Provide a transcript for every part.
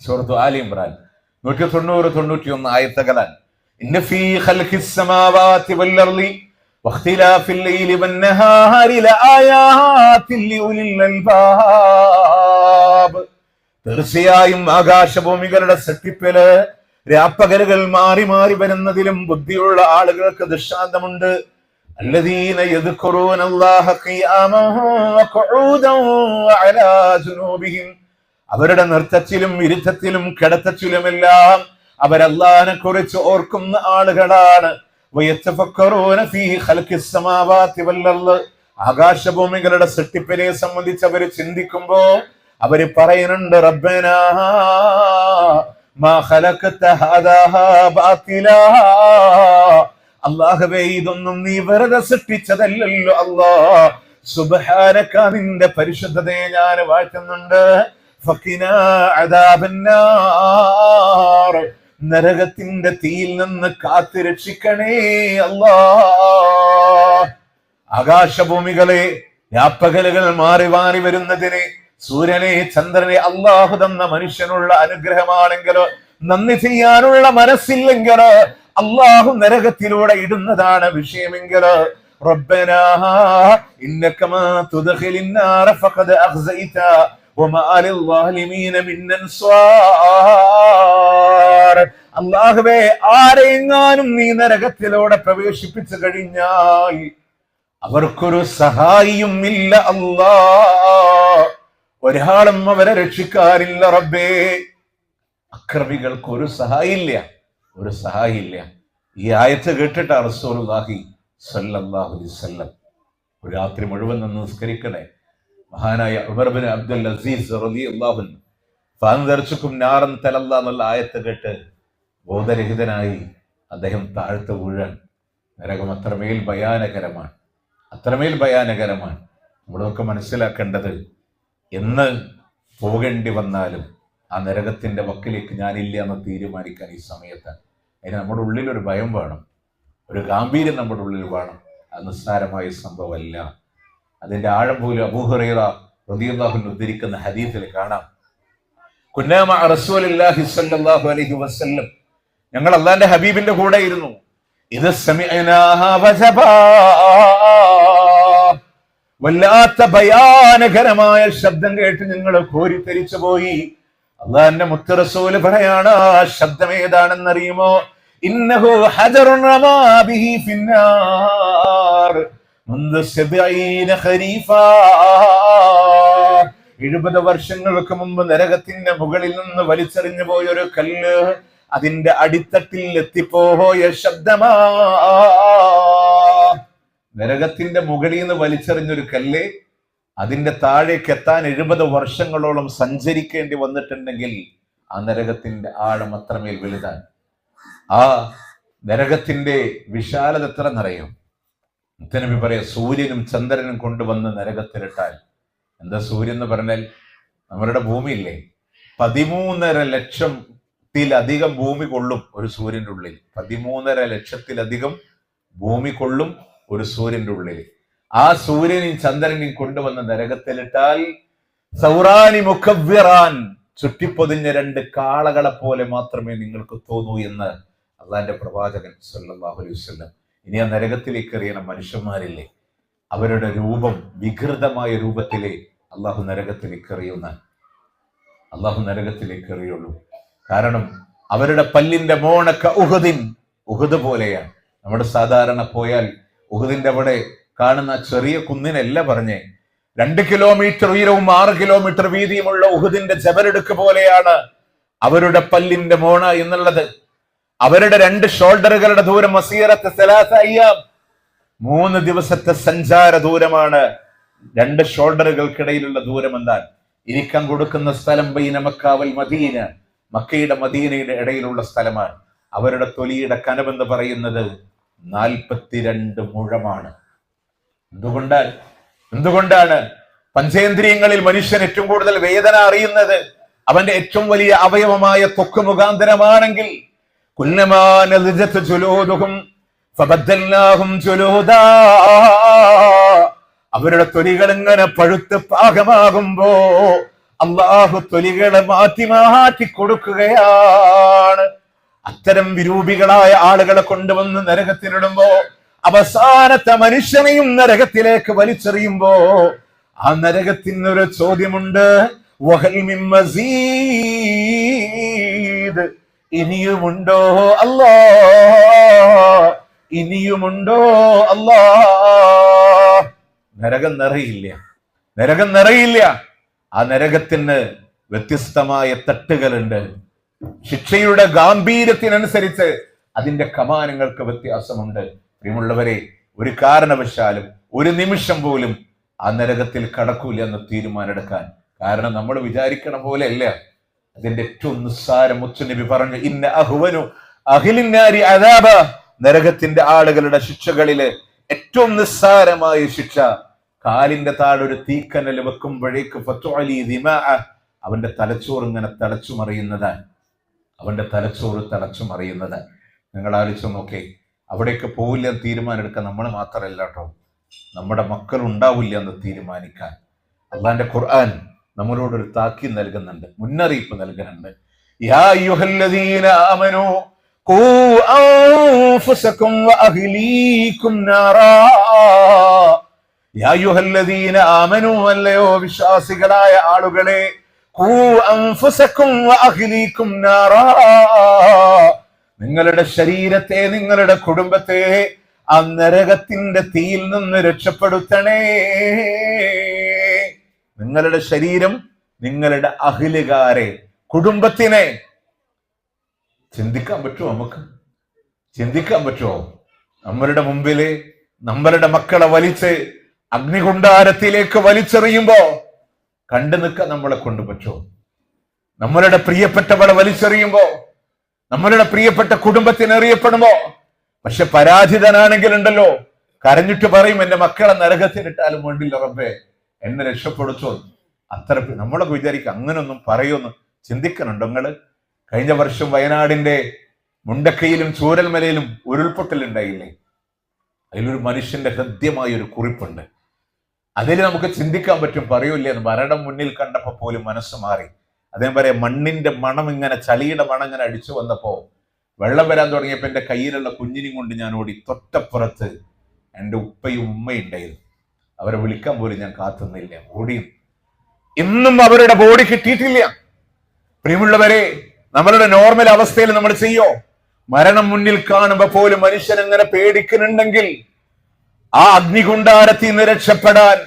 സൂറത്ത് ആലി ഇംറാൻ 190-191 ആയത്തുകളാണ്. ഇന്ന ഫീ ഖൽഖിസ് സമാവാതി വൽ അർളി വഖ്തിലാഫിൽ ലൈലി വന്നഹാരി ലആയാതിൻ ലിഉലിൽ അൽബാബ്. തീർച്ചയായും ആകാശഭൂമികളുടെ സൃഷ്ടിപ്പില് രാപ്പകലുകൾ മാറി മാറി വരുന്നതിലും ബുദ്ധിയുള്ള ആളുകൾക്ക് ദൃഷ്ടാന്തമുണ്ട്. الذين يذكرون الله قياما وقعودا وعلى جنوبهم. അവരുടെ നൃത്തത്തിലും ഇരുത്തത്തിലും കിടത്തത്തിലുമെല്ലാം അവർ അല്ലാഹുവിനെ കുറിച്ച് ഓർക്കുന്ന ആളുകളാണ്. വയതഫക്കറൂന ഫീ ഖൽഖിസ് സമാവാതി വൽ അർള്. ആകാശഭൂമികളുടെ സൃഷ്ടിപ്പിനെ സംബന്ധിച്ച് അവർ ചിന്തിക്കുമ്പോ അവര് പറയുന്നുണ്ട്, റബ്ബനാ മാ ഖലഖത ഹാദാ ബാതിലാ. അല്ലാഹുവേ, ഇതൊന്നും നീ വെറുതെ സൃഷ്ടിച്ചതല്ലല്ലോ അല്ലാഹ്. സുബ്ഹാനക, നിന്റെ പരിശുദ്ധതയെ ഞാൻ വാഴ്ത്തുന്നുണ്ട്. ഫഖിനാ അദാബന്നാർ. നരകത്തിന്റെ തീയിൽ നിന്ന് കാത്തു രക്ഷിക്കണേ അല്ലാഹ്. ആകാശഭൂമികളെ രാപ്പകലുകൾ മാറി മാറി വരുന്നതിന്, സൂര്യനെ ചന്ദ്രനെ അല്ലാഹു തന്ന മനുഷ്യനുള്ള അനുഗ്രഹമാണെങ്കിലോ, നന്ദി ചെയ്യാനുള്ള മനസ്സില്ലെങ്കിലോ, അല്ലാഹു നരകത്തിലൂടെ ഇടുന്നതാണ് വിഷയമെങ്കിലോ, റബ്ബനാ ഇന്നക മാ തുദ്ഖിലിൻ നാറ ഫഖദ് അഖ്സൈത വമാ ലിൽളാലിമീന മിൻ അൻസാർ. അല്ലാഹുവേ, ആരെയെങ്ങാനും നീ നരകത്തിലൂടെ പ്രവേശിപ്പിച്ചു കഴിഞ്ഞാൽ അവർക്കൊരു സഹായിയും ഇല്ല അല്ലാഹ്. ഒരാളും അവരെ രക്ഷിക്കാറില്ല റബ്ബേ. അക്രമികൾക്ക് ഒരു സഹായില്ല, ഒരു സഹായില്ല. ഈ ആയത്ത് കേട്ടിട്ട് റസൂലുള്ളാഹി സ്വല്ലല്ലാഹു അലൈഹി വസല്ലം ഒരു രാത്രി മുഴുവൻ നിന്ന് നിസ്കരിക്കണേ. മഹാനായ ഉമർ ബിൻ അബ്ദുൽ അസീസ് റളിയല്ലാഹു അൻഹു ഫഅൻദർച്ചുക്കും നാറൻ തലല്ലാ എന്നുള്ള ആയത്ത് കേട്ട് ബോധരഹിതനായി അദ്ദേഹം താഴ്ത്ത് വീഴാൻ. നരകം അത്രമേൽ ഭയാനകരമാണ്, അത്രമേൽ ഭയാനകരമാണ്. നമ്മളൊക്കെ മനസ്സിലാക്കേണ്ടത്, എന്ന് പോകേണ്ടി വന്നാലും ആ നരകത്തിന്റെ വക്കിലേക്ക് ഞാനില്ല എന്ന് തീരുമാനിക്കാൻ ഈ സമയത്ത് അതിന് നമ്മുടെ ഉള്ളിൽ ഒരു ഭയം വേണം, ഒരു ഗാംഭീര്യം നമ്മുടെ ഉള്ളിൽ വേണം. അത് നിസ്സാരമായ സംഭവമല്ല. അതിന്റെ ആഴം പോലും അബൂ ഹുറൈറ റളിയല്ലാഹു അൻഹു ഉദ്ധരിക്കുന്ന ഹദീസിൽ കാണാം. കുന്നാ മഅ റസൂലില്ലാഹി സ്വല്ലല്ലാഹു അലൈഹി വസല്ലം, ഞങ്ങൾ അല്ലാഹുവിന്റെ ഹബീബിന്റെ കൂടെ ഇരുന്നു. ഇത് സമിഅനാഹാ വജബാ, വല്ലാത്ത ഭയാനകരമായ ശബ്ദം കേട്ട് ഞങ്ങൾ കോരിത്തരിച്ചു പോയി. അല്ലാഹുവിന്റെ മുത്ത് റസൂല് പറയാണ്, ആ ശബ്ദം ഏതാണെന്നറിയുമോ? ഇന്നഹു ഹജറുൻ റമാ ബിഹി ഫിന്നാർ മുൻദു 70 ഖരീഫാ. 70 വർഷങ്ങൾക്ക് മുമ്പ് നരകത്തിന്റെ മുകളിൽ നിന്ന് വലിച്ചെറിഞ്ഞു പോയ ഒരു കല്ല് അതിന്റെ അടിത്തട്ടിൽ എത്തിപ്പോയ ശബ്ദമാ. നരകത്തിന്റെ മുകളിൽ നിന്ന് വലിച്ചെറിഞ്ഞൊരു കല്ല് അതിന്റെ താഴേക്ക് എത്താൻ 70 വർഷങ്ങളോളം സഞ്ചരിക്കേണ്ടി വന്നിട്ടുണ്ടെങ്കിൽ ആ നരകത്തിന്റെ ആഴം അത്രമേൽ വലുതാണ്. ആ നരകത്തിന്റെ വിശാലത എത്ര എന്നറിയും? മുത്തനബി പറയാ, സൂര്യനും ചന്ദ്രനും കൊണ്ടുവന്ന് നരകത്തിലിട്ടാൽ, എന്താ സൂര്യൻ എന്ന് പറഞ്ഞാൽ നമ്മളുടെ ഭൂമിയില്ലേ, 13.5 ലക്ഷത്തിലധികം ഭൂമി കൊള്ളും ഒരു സൂര്യന്റെ ഉള്ളിൽ. 13.5 ലക്ഷത്തിലധികം ഭൂമി കൊള്ളും ഒരു സൂര്യന്റെ ഉള്ളിൽ. ആ സൂര്യനെയും ചന്ദ്രനെയും കൊണ്ടുവന്ന് നരകത്തിലിട്ടാൽ സൗറാനി മുഖവ്വിറാൻ, ചുറ്റിപ്പൊതിഞ്ഞ 2 കാളകളെ പോലെ മാത്രമേ നിങ്ങൾക്ക് തോന്നൂ എന്ന് അള്ളാന്റെ പ്രവാചകൻ സല്ലല്ലാഹു അലൈഹി വസല്ലം. ഇനി ആ നരകത്തിലേക്ക് എറിയണ മനുഷ്യന്മാരില്ലേ, അവരുടെ രൂപം വികൃതമായ രൂപത്തിലെ അള്ളാഹു നരകത്തിലേക്ക് എറിയുള്ളൂ. കാരണം അവരുടെ പല്ലിന്റെ മോണക്ക ഉഹുദ് പോലെയാണ്. നമ്മുടെ സാധാരണ പോയാൽ ഉഹുദിന്റെ അവിടെ കാണുന്ന ചെറിയ കുന്നിനല്ല പറഞ്ഞേ, 2 കിലോമീറ്റർ ഉയരവും 6 കിലോമീറ്റർ വീതിയുമുള്ള ഉഹുദിന്റെ ജബലെടുക്ക് പോലെയാണ് അവരുടെ പല്ലിന്റെ മോണ എന്നുള്ളത്. അവരുടെ 2 ഷോൾഡറുകളുടെ ദൂരം മസീറത്ത് 3 അയ്യാം, 3 ദിവസത്തെ സഞ്ചാര ദൂരമാണ് 2 ഷോൾഡറുകൾക്കിടയിലുള്ള ദൂരം. എന്നാൽ ഇരിക്കാൻ കൊടുക്കുന്ന സ്ഥലം ബൈന മക്ക വൽ മദീന, മക്കയുടെ മദീനയുടെ ഇടയിലുള്ള സ്ഥലമാണ്. അവരുടെ തൊലിയുടെ കനവെന്ന് പറയുന്നത് 42 മുഴമാണ്. എന്തുകൊണ്ടാണ് പഞ്ചേന്ദ്രിയങ്ങളിൽ മനുഷ്യൻ ഏറ്റവും കൂടുതൽ വേദന അറിയുന്നത് അവന്റെ ഏറ്റവും വലിയ അവയവമായ ത്വക്ക് മുഖാന്തരമാണെങ്കിൽ, കുല്ലമാ നളജത് ജുലൂദുഹും ഫബദ്ദൽനാഹും ജുലൂദാ, അവരുടെ തൊലികൾ ഇങ്ങനെ പഴുത്ത് പാകമാകുമ്പോ അള്ളാഹു തൊലികളെ മാറ്റി മാറ്റി കൊടുക്കുകയാണ്. അത്തരം വിരൂപികളായ ആളുകളെ കൊണ്ടുവന്ന് നരകത്തിലിടുമ്പോ അവസാനത്തെ മനുഷ്യനെയും നരകത്തിലേക്ക് വലിച്ചെറിയുമ്പോ ആ നരകത്തിനൊരു ചോദ്യമുണ്ട്, വഹൽ മിൻ മസീദ്, ഇനിയുമുണ്ടോ അല്ലാ, ഇനിയുമുണ്ടോ അല്ലാ. നരകം നിറയില്ല, നരകം നിറയില്ല. ആ നരകത്തിന് വ്യത്യസ്തമായ തട്ടുകളുണ്ട്. ശിക്ഷയുടെ ഗാംഭീര്യത്തിനനുസരിച്ച് അതിന്റെ കമാനങ്ങൾക്ക് വ്യത്യാസമുണ്ട്. പ്രിയമുള്ളവരെ, ഒരു കാരണവശാലും ഒരു നിമിഷം പോലും ആ നരകത്തിൽ കടക്കൂല എന്ന് തീരുമാനമെടുക്കാൻ. കാരണം നമ്മൾ വിചാരിക്കണ പോലെ അല്ല. അതിന്റെ ഏറ്റവും നിസ്സാരം മുത്തുനബി പറഞ്ഞു, ഇന്ന അഹ്വനു അഹ്ലിന്നാരി അദാബ, നരകത്തിന്റെ ആളുകളുടെ ശിക്ഷകളില് ഏറ്റവും നിസ്സാരമായ ശിക്ഷ കാലിന്റെ താഴെ ഒരു തീക്കനൽ വെക്കുമ്പോഴേക്ക് ഫതുഅലി ദിമാഅ, അവന്റെ തലച്ചോറ് ഇങ്ങനെ തളച്ചു മറിയുന്നതാണ്. അവന്റെ തലച്ചോറ് തളച്ചു മറിയുന്നത്. നിങ്ങൾ ആലോചിച്ച് നോക്കേ, അവിടേക്ക് പോവില്ല എന്ന് തീരുമാനം എടുക്കാൻ നമ്മൾ മാത്രമല്ല കേട്ടോ, നമ്മുടെ മക്കൾ ഉണ്ടാവില്ല എന്ന് തീരുമാനിക്കാൻ അള്ളാന്റെ ഖുർആൻ നമ്മളോടൊരു താക്കീത് നൽകുന്നുണ്ട്, മുന്നറിയിപ്പ് നൽകുന്നുണ്ട്. യാ അയ്യുഹല്ലദീന ആമനൂ ഖൂ അൻഫുസകും വഅഹ്ലീകും നാറാ. യാ അയ്യുഹല്ലദീന ആമനൂ, അല്ലയോ വിശ്വാസികളായ ആളുകളെ, ഖൂ അൻഫുസകും വഅഹ്ലീകും നാറാ, നിങ്ങളുടെ ശരീരത്തെ നിങ്ങളുടെ കുടുംബത്തെ ആ നരകത്തിന്റെ തീയിൽ നിന്ന് രക്ഷപ്പെടുത്തണേ. നിങ്ങളുടെ ശരീരം, നിങ്ങളുടെ അഹ്ലുകാരെ, കുടുംബത്തിനെ. ചിന്തിക്കാൻ പറ്റുമോ? നമുക്ക് ചിന്തിക്കാൻ പറ്റുമോ? നമ്മളുടെ മുമ്പില് നമ്മളുടെ മക്കളെ വലിച്ച് അഗ്നികുണ്ടാരത്തിലേക്ക് വലിച്ചെറിയുമ്പോ കണ്ടു നിൽക്കാൻ നമ്മളെ കൊണ്ട് പറ്റുമോ? നമ്മളുടെ പ്രിയപ്പെട്ടവളെ വലിച്ചെറിയുമ്പോ, നമ്മളുടെ പ്രിയപ്പെട്ട കുടുംബത്തിന് എറിയപ്പെടുമ്പോ, പക്ഷെ പരാജിതനാണെങ്കിൽ ഉണ്ടല്ലോ, കരഞ്ഞിട്ട് പറയും, എന്റെ മക്കളെ നരകത്തിലിട്ടാലും വേണ്ടില്ല റബ്ബേ, എന്നെ രക്ഷപ്പെടുത്തോ. അത്ര നമ്മളൊക്കെ വിചാരിക്കും അങ്ങനൊന്നും പറയുമെന്ന്. ചിന്തിക്കണുണ്ടോ നിങ്ങള്? കഴിഞ്ഞ വർഷം വയനാടിന്റെ മുണ്ടക്കയിലും ചൂരൽമലയിലും ഉരുൾപൊട്ടലുണ്ടായില്ലേ? അതിലൊരു മനുഷ്യന്റെ ഹൃദ്യമായ ഒരു കുറിപ്പുണ്ട്. അതിൽ നമുക്ക് ചിന്തിക്കാൻ പറ്റും, പറയൂല്ലേ എന്ന്. മരണം മുന്നിൽ കണ്ടപ്പോ പോലും മനസ്സ് മാറി. അദ്ദേഹം പറയാം, മണ്ണിന്റെ മണം ഇങ്ങനെ, ചളിയുടെ മണം ഇങ്ങനെ അടിച്ചു വന്നപ്പോ, വെള്ളം വരാൻ തുടങ്ങിയപ്പോ എന്റെ കയ്യിലുള്ള കുഞ്ഞിനെയും കൊണ്ട് ഞാൻ ഓടി. തൊട്ടപ്പുറത്ത് എൻ്റെ ഉപ്പയും ഉമ്മയും ഉണ്ടായിരുന്നു. അവരെ വിളിക്കാൻ പോലും ഞാൻ കാത്തുന്നില്ല, ഓടിയും. ഇന്നും അവരുടെ ബോഡി കിട്ടിയിട്ടില്ല. പ്രിയമുള്ളവരെ, നമ്മളുടെ നോർമൽ അവസ്ഥയിൽ നമ്മൾ ചെയ്യോ? മരണം മുന്നിൽ കാണുമ്പോ പോലും മനുഷ്യൻ എങ്ങനെ പേടിക്കുന്നുണ്ടെങ്കിൽ, ആ അഗ്നികുണ്ടാരത്തിൽ നിന്ന് രക്ഷപ്പെടാൻ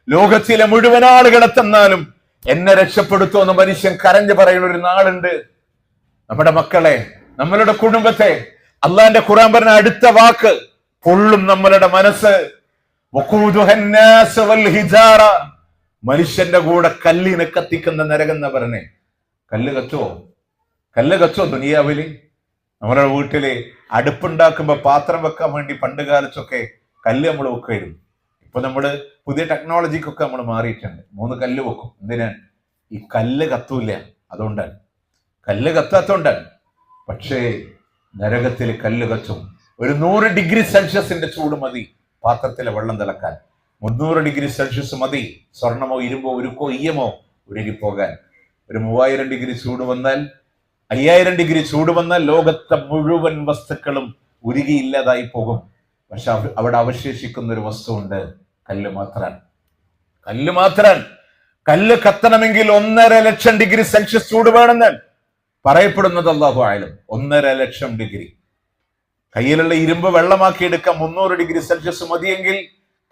ലോകത്തിലെ മുഴുവൻ ആളുകളെ തന്നാലും എന്നെ രക്ഷപ്പെടുത്തുമെന്ന് മനുഷ്യൻ കരഞ്ഞു പറയുന്ന ഒരു നാളുണ്ട്. നമ്മുടെ മക്കളെ, നമ്മളുടെ കുടുംബത്തെ, അള്ളാന്റെ ഖുർആൻ പറഞ്ഞ അടുത്ത വാക്ക് പൊള്ളും നമ്മളുടെ മനസ്സ്. മനുഷ്യന്റെ കൂടെ കല്ലിനെ കത്തിക്കുന്ന നരകം എന്ന് പറഞ്ഞേ. കല്ല് കത്തുവോ? കല്ല് കത്തുവോ ദുനിയാവില്? നമ്മുടെ വീട്ടില് അടുപ്പുണ്ടാക്കുമ്പോ പാത്രം വെക്കാൻ വേണ്ടി പണ്ട് കാലത്തൊക്കെ കല്ല് നമ്മൾ വെക്കുമായിരുന്നു. ഇപ്പൊ നമ്മള് പുതിയ ടെക്നോളജിക്കൊക്കെ നമ്മൾ മാറിയിട്ടുണ്ട്. 3 കല്ല് വെക്കും. എന്തിനാ? ഈ കല്ല് കത്തൂല, അതുകൊണ്ടാണ്. കല്ല് കത്താത്തോണ്ടാണ്. പക്ഷേ നരകത്തിൽ കല്ല് കത്തും. ഒരു 100 ഡിഗ്രി സെൽഷ്യസിന്റെ ചൂട് മതി പാത്രത്തിലെ വെള്ളം തിളക്കാൻ. 300 ഡിഗ്രി സെൽഷ്യസ് മതി സ്വർണമോ ഇരുമ്പോ ഉരുക്കോ ഈയമോ ഉരുകിപ്പോകാൻ. ഒരു 3000 ഡിഗ്രി ചൂട് വന്നാൽ, 5000 ഡിഗ്രി ചൂട് വന്നാൽ ലോകത്തെ മുഴുവൻ വസ്തുക്കളും ഉരുകിയില്ലാതായി പോകും. പക്ഷെ അവിടെ അവശേഷിക്കുന്ന ഒരു വസ്തുവുണ്ട്, കല്ല് മാത്രാൻ. കല്ല് മാത്രാൻ. കല്ല് കത്തണമെങ്കിൽ 1.5 ലക്ഷം ഡിഗ്രി സെൽഷ്യസ് ചൂട് വേണമെന്ന് പറയപ്പെടുന്നത് അല്ലാഹു ആലം. 1.5 ലക്ഷം ഡിഗ്രി. കയ്യിലുള്ള ഇരുമ്പ് വെള്ളമാക്കി എടുക്കാൻ 300 ഡിഗ്രി സെൽഷ്യസ് മതിയെങ്കിൽ,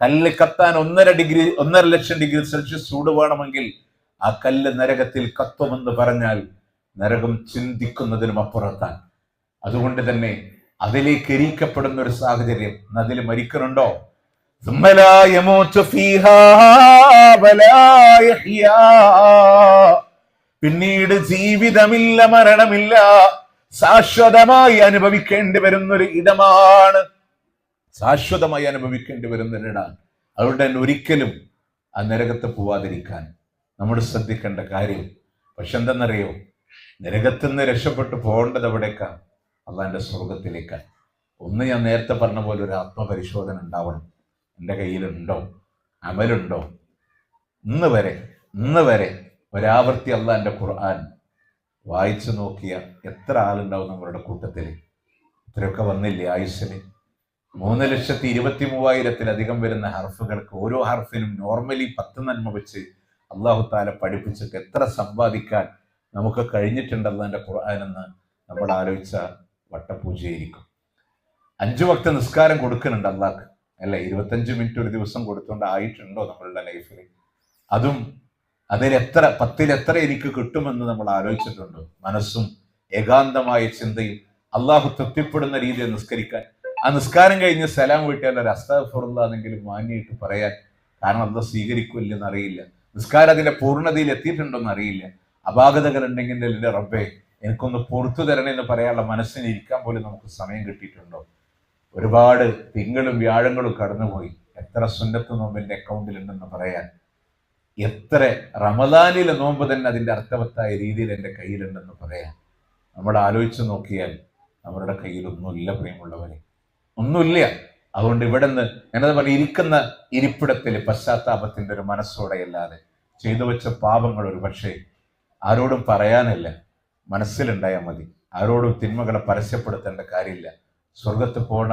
കല്ല് കത്താൻ 1.5 ലക്ഷം ഡിഗ്രി സെൽഷ്യസ് ചൂട് വേണമെങ്കിൽ ആ കല്ല് നരകത്തിൽ കത്തുമെന്ന് പറഞ്ഞാൽ നരകം ചിന്തിക്കുന്നതിനും അപ്പുറത്താണ്. അതുകൊണ്ട് തന്നെ അതിലേക്ക് എരിക്കപ്പെടുന്ന ഒരു സാഹചര്യം, അതിൽ മരിക്കണുണ്ടോ? പിന്നീട് ജീവിതമില്ല, മരണമില്ല, ശാശ്വതമായി അനുഭവിക്കേണ്ടി വരുന്നൊരു ഇടമാണ്. ശാശ്വതമായി അനുഭവിക്കേണ്ടി വരുന്നൊരിടാണ്. അതുകൊണ്ട് തന്നെ ഒരിക്കലും ആ നരകത്ത് പോവാതിരിക്കാൻ നമ്മൾ ശ്രദ്ധിക്കേണ്ട കാര്യം. പക്ഷെ എന്തെന്നറിയോ? നരകത്തിൽ നിന്ന് രക്ഷപ്പെട്ടു പോകേണ്ടത് എവിടേക്കാണ്? അള്ളാന്റെ സ്വർഗത്തിലേക്കാണ്. ഒന്ന്, ഞാൻ നേരത്തെ പറഞ്ഞ പോലെ ഒരു ആത്മപരിശോധന ഉണ്ടാവണം. എൻ്റെ കയ്യിലുണ്ടോ? അമലുണ്ടോ? ഇന്ന് വരെ ഒരാവർത്തി അള്ളാന്റെ ഖുർആൻ വായിച്ചു നോക്കിയ എത്ര ആളുണ്ടാവും നമ്മളുടെ കൂട്ടത്തിൽ? ഇത്രയൊക്കെ വന്നില്ലേ ആയുസ്സിന്? 3,23,000-ത്തിലധികം വരുന്ന ഹർഫുകൾക്ക് ഓരോ ഹർഫിനും നോർമലി 10 നന്മ വെച്ച് അള്ളാഹു താല പഠിപ്പിച്ചിട്ട് എത്ര സമ്പാദിക്കാൻ നമുക്ക് കഴിഞ്ഞിട്ടുണ്ട് അള്ളാന്റെ ഖുർആൻ എന്ന് നമ്മൾ ആലോചിച്ച വട്ടപൂജയായിരിക്കും. 5 വക്ത നിസ്കാരം കൊടുക്കുന്നുണ്ട് അള്ളാഹ്, അല്ലെ? 25 മിനിറ്റ് ഒരു ദിവസം കൊടുത്തുകൊണ്ട് ആയിട്ടുണ്ടോ നമ്മളുടെ ലൈഫിൽ? അതും അതിലെത്ര 10-ൽ-എത്ര എനിക്ക് കിട്ടുമെന്ന് നമ്മൾ ആലോചിച്ചിട്ടുണ്ടോ? മനസ്സും ഏകാന്തമായ ചിന്തയും അള്ളാഹു തൃപ്തിപ്പെടുന്ന രീതിയിൽ നിസ്കരിക്കാൻ, ആ നിസ്കാരം കഴിഞ്ഞ് സലാം വീട്ടിയാൽ ഒരു അസ്തഗ്ഫിറുല്ലാഹെങ്കിലും മാനിയിട്ട് പറയാൻ. കാരണം അള്ളാഹ് സ്വീകരിക്കില്ലെന്ന് അറിയില്ല, നിസ്കാരം അതിന്റെ പൂർണ്ണതയിൽ എത്തിയിട്ടുണ്ടോന്ന് അറിയില്ല. അപാകതകൾ ഉണ്ടെങ്കിൽ എന്റെ റബ്ബേ എനിക്കൊന്ന് പുറത്തു തരണമെന്ന് പറയാനുള്ള മനസ്സിന് ഇരിക്കാൻ പോലും നമുക്ക് സമയം കിട്ടിയിട്ടുണ്ടോ? ഒരുപാട് തിങ്കളും വ്യാഴങ്ങളും കടന്നുപോയി. എത്ര സുന്നത്ത് നോമ്പ് എൻ്റെ അക്കൗണ്ടിൽ ഉണ്ടെന്ന് പറയാൻ, എത്ര റമദാനിലെ നോമ്പ് തന്നെ അതിൻ്റെ അർത്ഥവത്തായ രീതിയിൽ എൻ്റെ കയ്യിലുണ്ടെന്ന് പറയാൻ നമ്മൾ ആലോചിച്ച് നോക്കിയാൽ നമ്മളുടെ കയ്യിൽ ഒന്നുമില്ല പ്രിയമുള്ളവരെ, ഒന്നുമില്ല. അതുകൊണ്ട് ഇവിടെ നിന്ന് ഞാനത് പറഞ്ഞ ഇരിക്കുന്ന ഇരിപ്പിടത്തിൽ പശ്ചാത്താപത്തിന്റെ ഒരു മനസ്സോടെ അല്ലാതെ ചെയ്തു വെച്ച പാപങ്ങൾ ഒരു പക്ഷേ ആരോടും പറയാനില്ല, മനസ്സിലുണ്ടായാൽ മതി. ആരോടും തിന്മകളെ പരസ്യപ്പെടുത്തേണ്ട കാര്യമില്ല. സ്വർഗത്ത് പോണ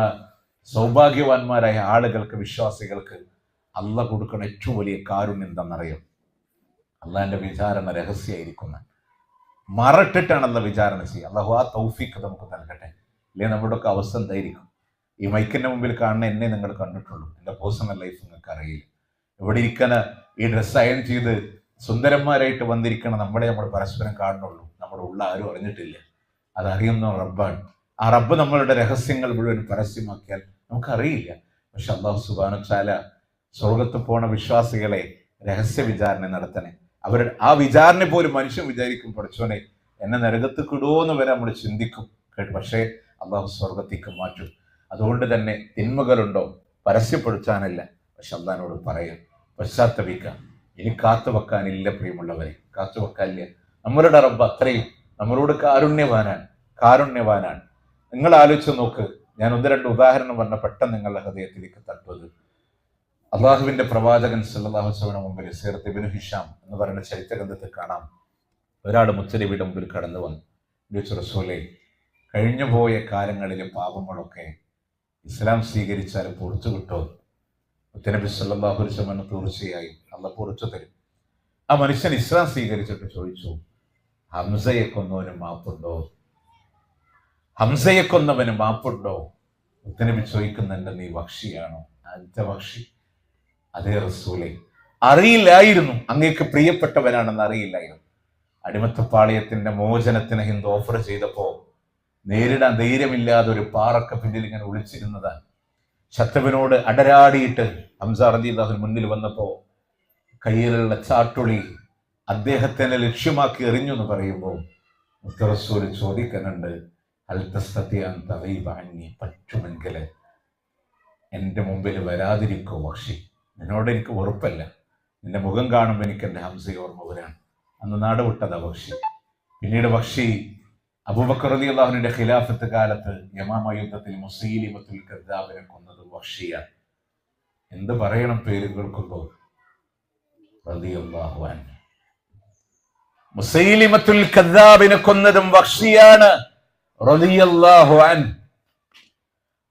സൗഭാഗ്യവാന്മാരായ ആളുകൾക്ക്, വിശ്വാസികൾക്ക് അള്ളാഹ് കൊടുക്കുന്ന ഏറ്റവും വലിയ കാരുണ്യം എന്താണെന്നറിയും? അള്ളാഹിന്റെ വിചാരണ രഹസ്യമായിരിക്കുന്ന മറട്ടിട്ടാണ് അള്ളാഹ് വിചാരണ ചെയ്യുക. അള്ളാഹു ആ തൗഫീഖ് നമുക്ക് നൽകട്ടെ. ഇല്ലേ നമ്മുടെയൊക്കെ അവസ്ഥ എന്തായിരിക്കും? ഈ മൈക്കിന്റെ മുമ്പിൽ കാണുന്ന എന്നെ നിങ്ങൾ കണ്ടിട്ടുള്ളൂ, എൻ്റെ പേഴ്സണൽ ലൈഫ് നിങ്ങൾക്ക് അറിയില്ല. ഇവിടെ ഇരിക്കുന്ന ഈ ഡ്രസ്സ് അയൺ ചെയ്ത് സുന്ദരന്മാരായിട്ട് വന്നിരിക്കണം നമ്മൾ പരസ്പരം കാണുന്നുള്ളൂ, നമ്മുടെ ഉള്ള ആരും അറിഞ്ഞിട്ടില്ല. അതറിയുന്ന റബ്ബാണ്. ആ റബ്ബ് നമ്മളുടെ രഹസ്യങ്ങൾ മുഴുവൻ പരസ്യമാക്കിയാൽ നമുക്കറിയില്ല. പക്ഷെ അള്ളാഹു സുബ്ഹാനഹു വ തആല സ്വർഗത്ത് പോണ വിശ്വാസികളെ രഹസ്യ വിചാരണ നടത്തണേ. ആ വിചാരണ പോലും മനുഷ്യൻ വിചാരിക്കും, പഠിച്ചോനെ എന്നെ നരകത്ത് കിടുവോന്ന് വരെ നമ്മൾ ചിന്തിക്കും. പക്ഷേ അള്ളാഹു സ്വർഗത്തേക്ക് മാറ്റും. അതുകൊണ്ട് തന്നെ തിന്മകളുണ്ടോ പരസ്യപ്പെടുത്താനില്ല, പക്ഷെ അള്ളാഹിനോട് പറയാം, പശ്ചാത്തപിക്കാം. ഇനി കാത്തുവെക്കാനില്ല പ്രിയമുള്ളവരെ, കാത്തുവെക്കാനില്ല. നമ്മളുടെ റബ്ബ് അത്രയും നമ്മളോട് കാരുണ്യവാനാണ്. നിങ്ങൾ ആലോചിച്ച് നോക്ക്. ഞാൻ 1-2 ഉദാഹരണം പറഞ്ഞ പെട്ടെന്ന് നിങ്ങളുടെ ഹൃദയത്തിലേക്ക് തട്ടുന്നത്. അള്ളാഹുവിന്റെ പ്രവാചകൻ സല്ലല്ലാഹു അലൈഹി വസല്ലം മുമ്പിൽ സീറത്ത് ഇബ്നു ഹിഷാം എന്ന് പറയുന്ന ചരിത്രഗ്രന്ഥത്തിൽ കാണാം, ഒരാൾ മുത്തനബിയുടെ മുമ്പിൽ കടന്നു വന്നു. റസൂലേ, കഴിഞ്ഞു പോയ കാലങ്ങളിലെ പാപങ്ങളൊക്കെ ഇസ്ലാം സ്വീകരിച്ചാൽ പുറത്തു കിട്ടോ? മുത്തനബി സല്ലല്ലാഹു അലൈഹി വസല്ലം തീർച്ചയായും അള്ളാഹ് പുറത്തു തരും. ആ മനുഷ്യൻ ഇസ്ലാം സ്വീകരിച്ചിട്ട് ചോദിച്ചു, ഹംസയെ കൊന്നവന് മാപ്പുണ്ടോ? ഹംസയെ കൊന്നവന് മാപ്പുണ്ടോ? മുത്തനബി ചോദിക്കുന്നുണ്ട്, നീ വക്ഷിയാണോ? അഞ്ച വക്ഷി? അതേ റസൂലേ, അറിയില്ലായിരുന്നു, അങ്ങേക്ക് പ്രിയപ്പെട്ടവനാണെന്ന് അറിയില്ലായിരുന്നു. അടിമത്തപ്പാളയത്തിന്റെ മോചനത്തിന് ഹിന്ദു ഓഫർ ചെയ്തപ്പോ നേരിടാൻ ധൈര്യമില്ലാതെ ഒരു പാറക്ക് പിന്നിൽ ഇങ്ങനെ ഒളിച്ചിരുന്നതാണ്. ശത്രുവിനോട് അടരാടിയിട്ട് ഹംസ റളിയല്ലാഹു മുന്നിൽ വന്നപ്പോ കയ്യിലുള്ള ചാട്ടുളി അദ്ദേഹത്തിനെ ലക്ഷ്യമാക്കി എറിഞ്ഞു എന്ന് പറയുമ്പോൾ മുത്തറസൂൽ ചോദിക്കുന്നുണ്ട്, പറ്റുമെങ്കിൽ എൻ്റെ മുമ്പിൽ വരാതിരിക്കോ വക്ഷി? നിന്നോട് എനിക്ക് വെറുപ്പല്ല, നിന്റെ മുഖം കാണുമ്പോൾ എനിക്ക് എൻ്റെ ഹംസയെ ഓർമ്മ വരാണ്. അന്ന് നാട് വിട്ടതാ വക്ഷി. പിന്നീട് വക്ഷി അബൂബക്കർ റളിയല്ലാഹുവിന്റെ ഖിലാഫത്ത് കാലത്ത് യമാമ യുദ്ധത്തിൽ മുസൈലിമത്തുൽ കദ്ദാബിനെ കൊന്നത് വക്ഷിയാണ്. എന്ത് പറയണം പേര് കേൾക്കുമ്പോൾ? റളിയല്ലാഹു അൻഹു. മുസൈലിമത്തുൽ കദ്ദാബിനെ കൊന്നതും വക്ഷിയാണ് റളിയല്ലാഹു അൻഹു.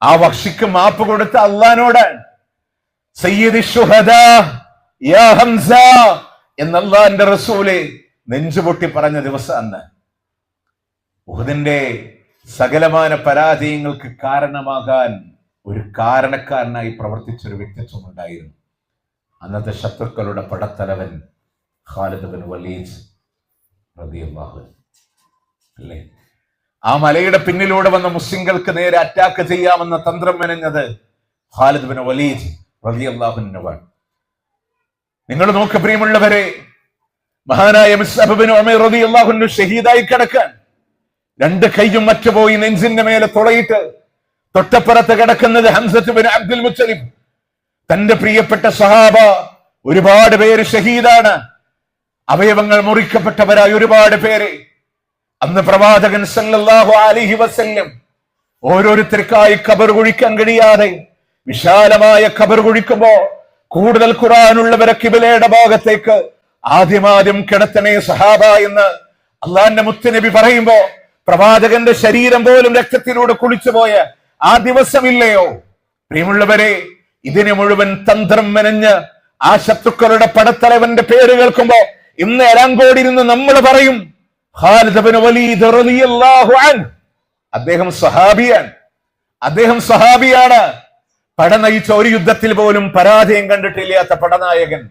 ആ വക്ഷിക്ക് മാപ്പ് കൊടുത്ത അള്ളാഹിനോടാണ്. സയ്യിദി ശുഹദാ യാ ഹംസ എന്ന് അല്ലാഹുവിന്റെ റസൂല് നെഞ്ചുപൊട്ടി പറഞ്ഞ ദിവസം അന്ന്. ഉഹദിന്റെ സകലമാന പരാജയങ്ങൾക്ക് കാരണമാകാൻ ഒരു കാരണക്കാരനായി പ്രവർത്തിച്ചൊരു വ്യക്തിത്വം ഉണ്ടായിരുന്നു. അന്നത്തെ ശത്രുക്കളുടെ പടത്തലവൻ ഖാലിദ് ബിൻ വലീദ് റളിയല്ലാഹു അൻഹു അല്ലേ? ആ മലയുടെ പിന്നിലൂടെ വന്ന മുസ്ലിങ്ങൾക്ക് നേരെ അറ്റാക്ക് ചെയ്യാമെന്ന തന്ത്രം മെനഞ്ഞത് ഖാലിദ് ബിൻ വലീദ് റളിയല്ലാഹു അൻഹുവാണ്. നിങ്ങൾ നോക്ക് പ്രിയമുള്ളവരെ, മഹാനായ മുസ്അബ് ബിൻ ഉമൈർ റളിയല്ലാഹു അൻഹു ഷഹീദായി കിടക്കാൻ, 2 കൈയും മറ്റുപോയി നെഞ്ചിന്റെ മേലെ തുളയിട്ട് തൊട്ടപ്പുറത്ത് കിടക്കുന്നത് ഹംസത്ത് ബിൻ അബ്ദുൽ മുത്തലിബ്. തന്റെ പ്രിയപ്പെട്ട സഹാബ ഒരുപാട് പേര് ഷഹീദാണ്, അവയവങ്ങൾ മുറിക്കപ്പെട്ടവരായ ഒരുപാട് പേര്. അന്ന് പ്രവാചകൻ സല്ലല്ലാഹു അലൈഹി വസല്ലം ഓരോരുത്തർക്കായി ഖബർ കുഴിക്കാൻ കഴിയാതെ വിശാലമായ ഖബർ കുഴിക്കുമ്പോ കൂടുതൽ ഖുർആനുള്ളവരെ ഖിബലയുടെ ഭാഗത്തേക്ക് ആദ്യമാദ്യം കിടത്തണേ സഹാബ എന്ന് അള്ളാന്റെ മുത്തുനബി പറയുമ്പോ പ്രവാചകന്റെ ശരീരം പോലും രക്തത്തിലൂടെ കുളിച്ചുപോയ ആ ദിവസമില്ലയോ? പ്രിയമുള്ളവരെ, ഇതിനെ മുഴുവൻ തന്ത്രം മെനഞ്ഞ് ആ ശത്രുക്കളുടെ പടത്തലവന്റെ പേര് കേൾക്കുമ്പോ ഇന്ന് എലാങ്കോടിരുന്ന് നമ്മൾ പറയും ഖാലിദ് ഇബ്നു വലീദ് റളിയല്ലാഹു അൻഹു. അദ്ദേഹം സഹാബിയാണ്. പട നയിച്ച ഒരു യുദ്ധത്തിൽ പോലും പരാജയം കണ്ടിട്ടില്ലാത്ത പടനായകൻ.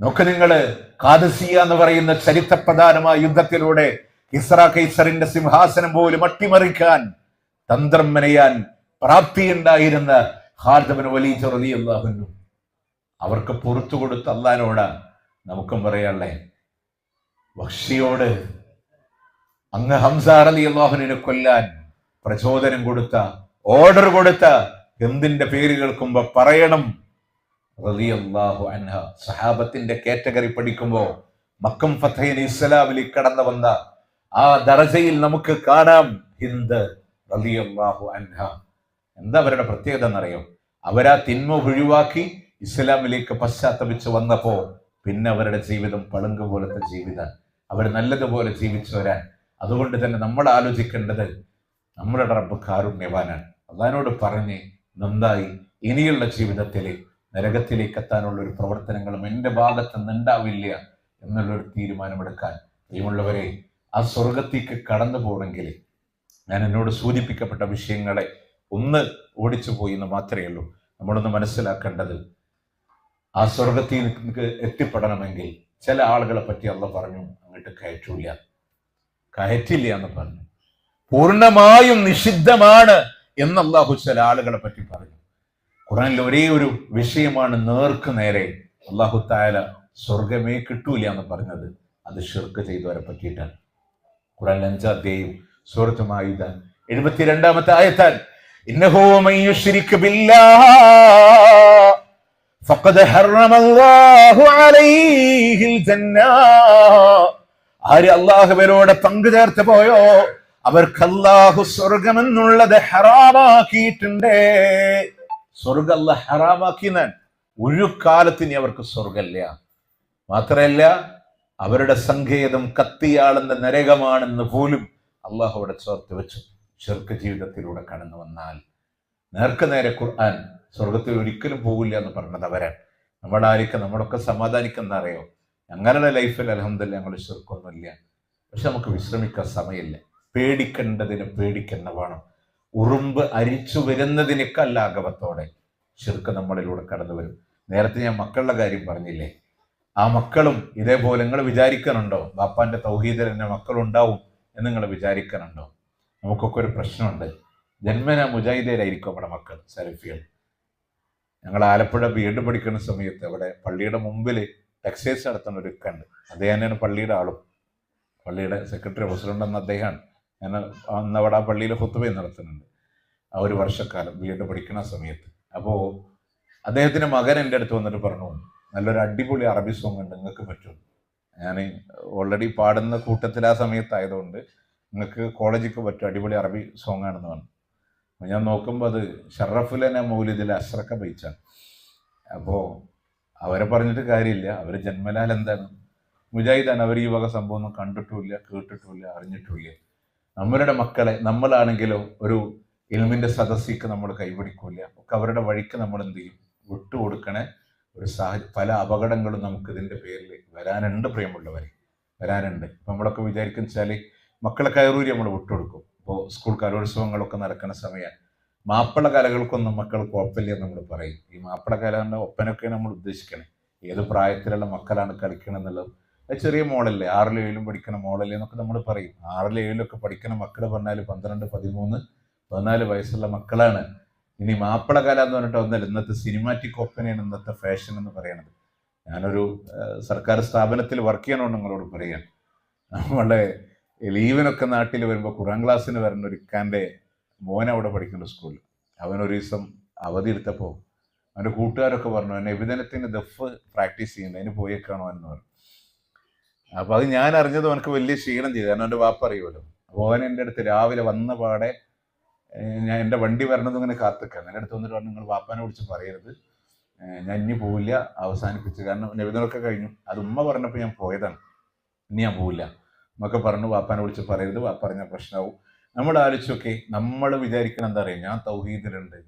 നോക്ക് നിങ്ങള്, ഖാദിസിയ എന്ന് പറയുന്ന ചരിത്രപ്രധാനമായ യുദ്ധത്തിലൂടെ കിസ്റ കൈസറിന്റെ സിംഹാസനം പോലും അട്ടിമറിക്കാൻ തന്ത്രം മെനയാൻ പ്രാപ്തിയുണ്ടായിരുന്ന ഖാലിദ് ഇബ്നു വലീദ് റളിയല്ലാഹു അൻഹു. അവർക്ക് പുറത്തു കൊടുത്ത അല്ലാഹുവോട് നമുക്കും പറയാനുള്ളേ, വഹ്ഷിയോട് അങ്ങ് ഹംസ റളിയല്ലാഹു അൻഹുവിനെ കൊല്ലാൻ പ്രചോദനം കൊടുത്ത, ഓർഡർ കൊടുത്ത എന്തിന്റെ പേര് കേൾക്കുമ്പോ പറയണം റളിയല്ലാഹു അൻഹ. സഹാബത്തിന്റെ കാറ്റഗറി പഠിക്കുമ്പോ മക്കം ഫതഹിന് ഇസ്ലാമിലേക്ക് കടന്നു വന്ന ആ ദറജയിൽ നമുക്ക് കാണാം ഹിന്ദ് റളിയല്ലാഹു അൻഹ. എന്താ അവരുടെ പ്രത്യേകത എന്നറിയോ? അവരാ തിന്മ ഒഴിവാക്കി ഇസ്ലാമിലേക്ക് പശ്ചാത്തപിച്ച് വന്നപ്പോ പിന്നെ അവരുടെ ജീവിതം പളുങ്ക് പോലത്തെ ജീവിതം. അവർ നല്ലതുപോലെ ജീവിച്ചു വരാൻ. അതുകൊണ്ട് തന്നെ നമ്മൾ ആലോചിക്കേണ്ടത് നമ്മളുടെ റബ്ബ് കാരുണ്യവാനാണ്. അള്ളാഹിനോട് പറഞ്ഞ് നന്നായി ഇനിയുള്ള ജീവിതത്തിൽ നരകത്തിലേക്ക് എത്താനുള്ള ഒരു പ്രവർത്തനങ്ങളും എൻ്റെ ഭാഗത്ത് നിന്ന് ഉണ്ടാവില്ല എന്നുള്ളൊരു തീരുമാനമെടുക്കാൻ. പ്രിയമുള്ളവരെ, ആ സ്വർഗത്തേക്ക് കടന്നു പോകണമെങ്കിൽ ഞാൻ എന്നോട് സൂചിപ്പിക്കപ്പെട്ട വിഷയങ്ങളെ ഒന്ന് ഓടിച്ചു പോയി എന്ന് മാത്രമേ ഉള്ളൂ. നമ്മളൊന്ന് മനസ്സിലാക്കേണ്ടത്, ആ സ്വർഗത്തിലേക്ക് എത്തിപ്പെടണമെങ്കിൽ ചില ആളുകളെ പറ്റി അള്ളാഹ് പറഞ്ഞു അങ്ങോട്ട് കയറ്റില്ല എന്ന് പറഞ്ഞു. പൂർണ്ണമായും നിഷിദ്ധമാണ് എന്ന് അള്ളാഹു ചില ആളുകളെ പറ്റി പറഞ്ഞു. ഖുർആനിൽ ഒരേ ഒരു വിഷയമാണ് നേർക്ക് നേരെ അള്ളാഹു തആല സ്വർഗമേ കിട്ടൂല എന്ന് പറഞ്ഞത്. അത് ശിർക്ക് ചെയ്തവരെ പറ്റിയിട്ടാണ്. ഖുർആനിൽ 5 അധ്യായം സൂറത്ത് മാഇദ 72-ാമത്തെ ആയത്താൽ ഇന്നഹു മൻ യുശ്രിക് ബില്ലാഹ് ഫഖദ് ഹറമല്ലാഹു അലൈഹിൽ ജന്ന. ആര് അല്ലാഹുവിനോട് പങ്കു ചേർത്ത് പോയോ അവർക്ക് അല്ലാഹു സ്വർഗമെന്നുള്ളത് ഹറാമാക്കിയിട്ടുണ്ട്. സ്വർഗം അല്ലാഹ് ഹറാമാക്കിയെന്നാൽ ഒരു കാലത്തിന് അവർക്ക് സ്വർഗമില്ല. മാത്രമല്ല അവരുടെ സങ്കേതം കത്തിയാളുന്ന നരകമാണെന്ന് പോലും അള്ളാഹു അവിടെ ചേർത്ത് വെച്ചു. ശിർക്ക് ജീവിതത്തിലൂടെ കടന്നു വന്നാൽ നേർക്ക് നേരെ ഖുർആൻ സ്വർഗത്തിൽ ഒരിക്കലും പോകില്ല എന്ന് പറഞ്ഞത് അവരാണ്. നമ്മളൊക്കെ സമാധാനിക്കുന്ന അറിയോ, ഞങ്ങളുടെ ലൈഫിൽ അൽഹംദുലില്ലാഹ് ഞങ്ങൾ ശിർക്കൊന്നുമില്ല. പക്ഷെ നമുക്ക് വിശ്രമിക്കാൻ സമയമില്ല. പേടിക്കേണ്ടതിന് പേടിക്കുന്ന വേണം. ഉറുമ്പ് അരിച്ചു വരുന്നതിനേക്കാൾ ലാഘവത്തോടെ ശിർക്ക് നമ്മളിലൂടെ കടന്നു വരും. നേരത്തെ ഞാൻ മക്കളുടെ കാര്യം പറഞ്ഞില്ലേ, ആ മക്കളും ഇതേപോലെ നിങ്ങൾ വിചാരിക്കാനുണ്ടോ ബാപ്പാന്റെ തൗഹീദിൽ തന്നെ മക്കളുണ്ടാവും എന്ന് നിങ്ങൾ വിചാരിക്കാനുണ്ടോ? നമുക്കൊക്കെ ഒരു പ്രശ്നമുണ്ട്. ജന്മന മുജാഹിദയിലായിരിക്കും നമ്മുടെ മക്കൾ, സലഫികൾ. ഞങ്ങൾ ആലപ്പുഴ BEd പഠിക്കുന്ന സമയത്ത് അവിടെ പള്ളിയുടെ മുമ്പിൽ എക്സൈസ് നടത്തുന്ന ഒരു ഇക്കണ്ട്. അദ്ദേഹം തന്നെയാണ് പള്ളിയുടെ ആളും, പള്ളിയുടെ സെക്രട്ടറി പ്രസിഡന്റ് എന്ന അദ്ദേഹമാണ്. ഞാൻ അന്ന് അവിടെ ആ പള്ളിയിൽ ഖുത്ബയും നടത്തുന്നുണ്ട് ആ ഒരു വർഷക്കാലം BEd പഠിക്കുന്ന സമയത്ത്. അപ്പോൾ അദ്ദേഹത്തിൻ്റെ മകൻ എൻ്റെ അടുത്ത് വന്നിട്ട് പറഞ്ഞു, നല്ലൊരു അടിപൊളി അറബി സോങ് ഉണ്ട്, നിങ്ങൾക്ക് പറ്റും. ഞാൻ ഓൾറെഡി പാടുന്ന കൂട്ടത്തിൽ ആ സമയത്തായതുകൊണ്ട് നിങ്ങൾക്ക് കോളേജിലേക്ക് പറ്റും, അടിപൊളി അറബി സോങ് ആണെന്ന് പറഞ്ഞു. ഞാൻ നോക്കുമ്പോൾ അത് ഷറഫുലന മൗലിദിൽ അഷ്റഖ ബൈച്ചാണ്. അപ്പോൾ അവരെ പറഞ്ഞിട്ട് കാര്യമില്ല, അവർ ജന്മലാൽ എന്താണ് മുജാഹിദാണ്. അവർ ഈ വക സംഭവം ഒന്നും കണ്ടിട്ടുമില്ല, കേട്ടിട്ടുമില്ല, അറിഞ്ഞിട്ടുമില്ല. നമ്മളുടെ മക്കളെ നമ്മളാണെങ്കിലോ ഒരു ഇൽമിന്റെ സദസ്സിക്ക് നമ്മൾ കൈപിടിക്കൂല, ഒക്കെ അവരുടെ വഴിക്ക് നമ്മൾ എന്ത് ചെയ്യും, വിട്ടുകൊടുക്കണേ. ഒരു പല അപകടങ്ങളും നമുക്ക് ഇതിൻ്റെ പേരിൽ വരാനുണ്ട്. പ്രിയമുള്ളവരെ, വരാനുണ്ട്. ഇപ്പം നമ്മളൊക്കെ വിചാരിക്കുന്ന വെച്ചാൽ മക്കളെ കയറൂരി നമ്മൾ വിട്ടുകൊടുക്കും. ഇപ്പോൾ സ്കൂൾ കലോത്സവങ്ങളൊക്കെ നടക്കുന്ന സമയം മാപ്പിള കലകൾക്കൊന്നും മക്കൾ കുഴപ്പമില്ല നമ്മൾ പറയും. ഈ മാപ്പിള കലകളുടെ ഒപ്പനൊക്കെയാണ് നമ്മൾ ഉദ്ദേശിക്കണേ. ഏത് പ്രായത്തിലുള്ള മക്കളാണ് കളിക്കണം എന്നുള്ളത്. അത് ചെറിയ മോളല്ലേ, 6ലും 7ലും പഠിക്കുന്ന മോളല്ലേ എന്നൊക്കെ നമ്മൾ പറയും. 6ലും 7ലൊക്കെ പഠിക്കുന്ന മക്കൾ പറഞ്ഞാൽ 12, 13, 14 വയസ്സുള്ള മക്കളാണ്. ഇനി മാപ്പിള കല എന്ന് പറഞ്ഞിട്ട് ഒന്നല്ല, ഇന്നത്തെ സിനിമാറ്റിക് ഒപ്പനയാണ് ഇന്നത്തെ ഫാഷൻ എന്ന് പറയണത്. ഞാനൊരു സർക്കാർ സ്ഥാപനത്തിൽ വർക്ക് ചെയ്യണമെന്ന് നിങ്ങളോട് പറയാം. നമ്മളെ ലീവിനൊക്കെ നാട്ടിൽ വരുമ്പോൾ ഖുർആൻ ക്ലാസ്സിന് വരുന്ന ഒരു ഇക്കാൻ്റെ മോൻ അവിടെ പഠിക്കുന്ന സ്കൂളിൽ അവനൊരു ദിവസം അവധി എടുത്തപ്പോൾ അവൻ്റെ കൂട്ടുകാരൊക്കെ പറഞ്ഞു, എന്നെ വിധനത്തിന് ദഫ് പ്രാക്ടീസ് ചെയ്യുന്നത്, അതിന് പോയേക്കാണോ എന്ന് പറഞ്ഞു. അപ്പോൾ അത് ഞാൻ അറിഞ്ഞത് അവനക്ക് വലിയ ക്ഷീണം ചെയ്തു, കാരണം അവൻ്റെ വാപ്പ അറിയുമല്ലോ. അപ്പോൾ അവൻ എൻ്റെ അടുത്ത് രാവിലെ വന്ന പാടെ ഞാൻ എൻ്റെ വണ്ടി വരണത് ഇങ്ങനെ കാത്തിക്കാൻ എൻ്റെ അടുത്ത് വന്നിട്ട് പറഞ്ഞു, നിങ്ങൾ വാപ്പാനെ വിളിച്ച് പറയരുത്, ഞാൻ ഇനി പോവില്ല, അവസാനിപ്പിച്ചു. കാരണം നബിദിനമൊക്കെ കഴിഞ്ഞു. അത് ഉമ്മ പറഞ്ഞപ്പോൾ ഞാൻ പോയതാണ്. ഇനി ഞാൻ പോവില്ല. ഉമ്മൊക്കെ പറഞ്ഞു വാപ്പാനെ വിളിച്ച് പറയരുത്, വാപ്പ പറഞ്ഞ പ്രശ്നമാവും. നമ്മൾ ആലോചിച്ചൊക്കെ നമ്മൾ വിചാരിക്കണം എന്താ പറയുക, ഞാൻ തൗഹീദിലുണ്ട്,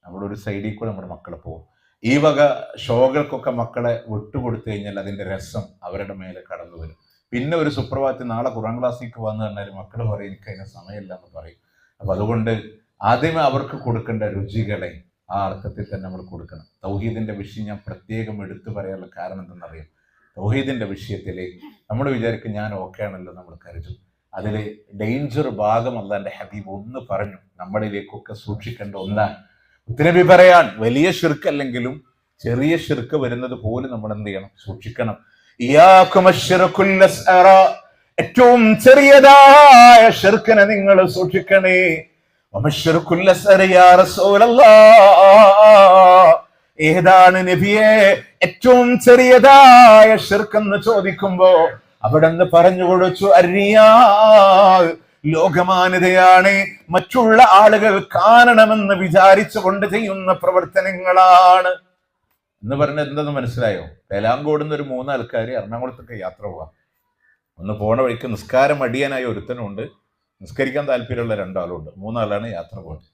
നമ്മുടെ ഒരു സൈഡിൽ കൂടെ നമ്മുടെ മക്കളെ പോകും. ഈ വക ഷോകൾക്കൊക്കെ മക്കളെ വിട്ടുകൊടുത്തു കഴിഞ്ഞാൽ അതിൻ്റെ രസം അവരുടെ മേലെ കടന്നു വരും. പിന്നെ ഒരു സുപ്രഭാതത്തിൽ നാളെ ഖുർആൻ ക്ലാസ്സിലേക്ക് വന്നു പറഞ്ഞാൽ മക്കൾ പറയും എനിക്ക് അതിന് സമയമില്ല എന്ന് പറയും. അപ്പൊ അതുകൊണ്ട് ആദ്യമേ അവർക്ക് കൊടുക്കേണ്ട രുചികളെ ആ അർത്ഥത്തിൽ തന്നെ നമ്മൾ കൊടുക്കണം. തൗഹീദിന്റെ വിഷയം ഞാൻ പ്രത്യേകം എടുത്തു പറയാനുള്ള കാരണം എന്തെന്നറിയാം. തൗഹീദിന്റെ വിഷയത്തിൽ നമ്മൾ വിചാരിക്കും ഞാൻ ഓക്കെ ആണല്ലോ നമ്മൾ കരുതും. അതിൽ ഡേഞ്ചർ ഭാഗം അല്ലാന്റെ ഹബീബ് ഒന്ന് പറഞ്ഞു, നമ്മളിലേക്കൊക്കെ സൂക്ഷിക്കേണ്ട ഒന്നാണ്. മുത്തുനബി പറയാൻ വലിയ ഷിർക്ക് അല്ലെങ്കിലും ചെറിയ ഷിർക്ക് വരുന്നത് പോലും നമ്മൾ എന്ത് ചെയ്യണം, സൂക്ഷിക്കണം. ഏറ്റവും ചെറിയതായ ഷിർക്കിനെ നിങ്ങൾ സൂക്ഷിക്കണേ. ഏതാണ് നബിയെ ഏറ്റവും ചെറിയതായ ഷിർക്ക് എന്ന് ചോദിക്കുമ്പോ അവിടെ നിന്ന് പറഞ്ഞു കൊടുത്തു, അരിയാ, ലോകമാന്യതയാണ്, മറ്റുള്ള ആളുകൾ കാണണമെന്ന് വിചാരിച്ചുകൊണ്ട് ചെയ്യുന്ന പ്രവർത്തനങ്ങളാണ് എന്ന് പറഞ്ഞത്. എന്തെന്ന് മനസ്സിലായോ? പേലാങ്കോടുന്ന ഒരു 3 ആൾക്കാർ എറണാകുളത്തൊക്കെ യാത്ര പോവാം. ഒന്ന് പോണ വഴിക്ക് നിസ്കാരം അടിയാനായ ഒരുത്തനുണ്ട്, നിസ്കരിക്കാൻ താല്പര്യമുള്ള 2 ആളുണ്ട്. 3 ആളാണ് യാത്ര പോകുന്നത്.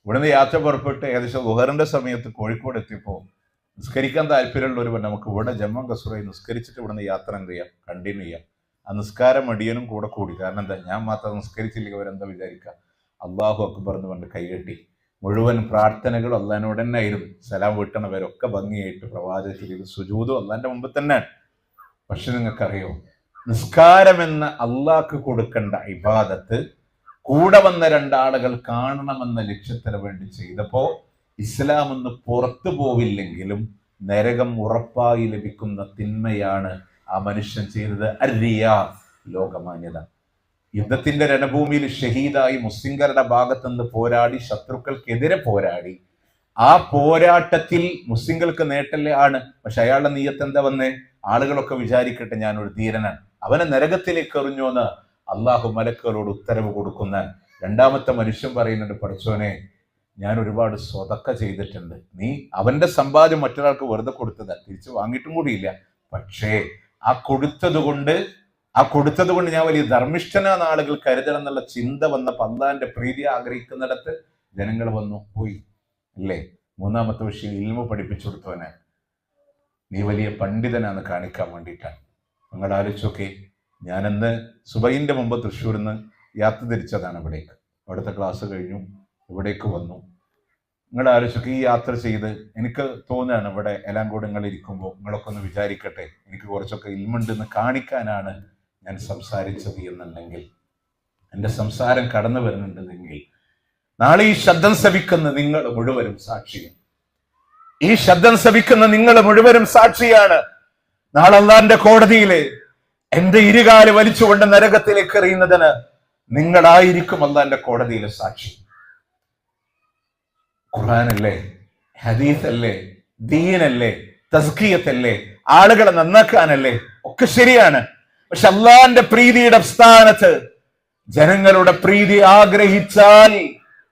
ഇവിടുന്ന് യാത്ര പുറപ്പെട്ട് ഏകദേശം ളുഹറിന്റെ സമയത്ത് കോഴിക്കോട് എത്തിയപ്പോൾ നിസ്കരിക്കാൻ താല്പര്യമുള്ള ഒരു നമുക്ക് ഇവിടെ ജമ്മം കസൂറായി നിസ്കരിച്ചിട്ട് ഇവിടുന്ന് യാത്ര എന്ത് ചെയ്യാം, കണ്ടിന്യൂ ചെയ്യാം. ആ നിസ്കാരം അടിയനും കൂടെ കൂടി. കാരണം എന്താ, ഞാൻ മാത്രം നിസ്കരിച്ചില്ലെങ്കിൽ അവരെന്താ വിചാരിക്കുക. അള്ളാഹു അക്ബർ എന്ന് പറഞ്ഞ് കൈകെട്ടി മുഴുവൻ പ്രാർത്ഥനകളും അള്ളാഹിനോട് തന്നെ ആയിരുന്നു. സലാം വീട്ടണവരൊക്കെ ഭംഗിയായിട്ട് പ്രവാചകൻ ചെയ്ത് സുജൂദും അള്ളാന്റെ മുമ്പ് തന്നെയാണ്. പക്ഷെ നിങ്ങൾക്കറിയോ, നിസ്കാരം എന്ന അള്ളാഹ്ക്ക് കൊടുക്കേണ്ട ഇബാദത്ത് കൂടെ വന്ന 2 ആളുകൾ കാണണമെന്ന ലക്ഷ്യത്തിന് വേണ്ടി ചെയ്തപ്പോ ഇസ്ലാം ഒന്ന് പുറത്തു പോവില്ലെങ്കിലും നരകം ഉറപ്പായി ലഭിക്കുന്ന തിന്മയാണ് ആ മനുഷ്യൻ ചെയ്തത്. അരിയാ, ലോകമാന്യത. യുദ്ധത്തിന്റെ രണഭൂമിയിൽ ഷഹീദായി മുസ്ലിംകളുടെ ഭാഗത്തുനിന്ന് പോരാടി, ശത്രുക്കൾക്കെതിരെ പോരാടി. ആ പോരാട്ടത്തിൽ മുസ്ലിങ്ങൾക്ക് നേട്ടല്ലേ ആണ്. പക്ഷെ അയാളുടെ നീയത്ത് എന്താ വന്നേ, ആളുകളൊക്കെ വിചാരിക്കട്ടെ ഞാനൊരു ധീരനാണ്, അവനെ നരകത്തിലേക്ക് എറിഞ്ഞു എന്ന് അള്ളാഹു മലക്കുകളോട് ഉത്തരവ് കൊടുക്കുന്ന 2ാമത്തെ മനുഷ്യൻ പറയുന്നുണ്ട്, പഠിച്ചോനെ ഞാൻ ഒരുപാട് സ്വതക്ക ചെയ്തിട്ടുണ്ട്. നീ അവന്റെ സമ്പാദ്യം മറ്റൊരാൾക്ക് വെറുതെ കൊടുത്തതാ, തിരിച്ചു വാങ്ങിയിട്ടും കൂടിയില്ല. പക്ഷേ ആ കൊടുത്തത് കൊണ്ട് ഞാൻ വലിയ ധർമ്മിഷ്ഠനാണ് ആളുകൾ കരുതണം എന്നുള്ള ചിന്ത വന്നപ്പോൾ അള്ളാഹിന്റെ പ്രീതി ആഗ്രഹിക്കുന്നിടത്ത് ജനങ്ങൾ വന്നു പോയി അല്ലേ. 3ാമത്തെ വിഷയം ഇൽമ പഠിപ്പിച്ചു കൊടുത്തവനെ നീ വലിയ പണ്ഡിതനാന്ന് കാണിക്കാൻ വേണ്ടിയിട്ടാണ്. നിങ്ങൾ ആലോചിച്ചൊക്കെ, ഞാനെന്ന് സുബൈന്റെ മുമ്പ് തൃശ്ശൂരിൽ നിന്ന് യാത്ര തിരിച്ചതാണ് ഇവിടേക്ക്. അവിടുത്തെ ക്ലാസ് കഴിഞ്ഞു ഇവിടേക്ക് വന്നു. നിങ്ങൾ ആലോചിച്ചൊക്കെ ഈ യാത്ര ചെയ്ത് എനിക്ക് തോന്നുകയാണ്, ഇവിടെ എലാങ്കോട് നിങ്ങൾ ഇരിക്കുമ്പോൾ നിങ്ങളൊക്കെ ഒന്ന് വിചാരിക്കട്ടെ, എനിക്ക് കുറച്ചൊക്കെ ഇൽമുണ്ടെന്ന് കാണിക്കാനാണ് ഞാൻ സംസാരിച്ചത് എന്നുണ്ടെങ്കിൽ, എൻ്റെ സംസാരം കടന്നു വരുന്നുണ്ടെങ്കിൽ നാളെ ഈ ശബ്ദം ശ്രവിക്കുന്ന നിങ്ങൾ മുഴുവനും സാക്ഷിയാണ്. ഈ ശബ്ദം ശ്രവിക്കുന്ന നിങ്ങൾ മുഴുവനും സാക്ഷിയാണ്. നാളെ അല്ലാഹുവിന്റെ കോടതിയില് എന്റെ ഇരുകാല് വലിച്ചുകൊണ്ട് നരകത്തിലേക്ക് എറിയുന്നതിന് നിങ്ങളായിരിക്കും അല്ലാഹുവിന്റെ കോടതിയിലെ സാക്ഷി. ഖുർആനല്ലേ, ഹദീസല്ലേ, ദീനല്ലേ, തസ്കിയത്തല്ലേ, ആളുകളെ നന്നാക്കാനല്ലേ, ഒക്കെ ശരിയാണ്. പക്ഷെ അല്ലാഹുവിന്റെ പ്രീതിയുടെ സ്ഥാനത്ത് ജനങ്ങളുടെ പ്രീതി ആഗ്രഹിച്ചാൽ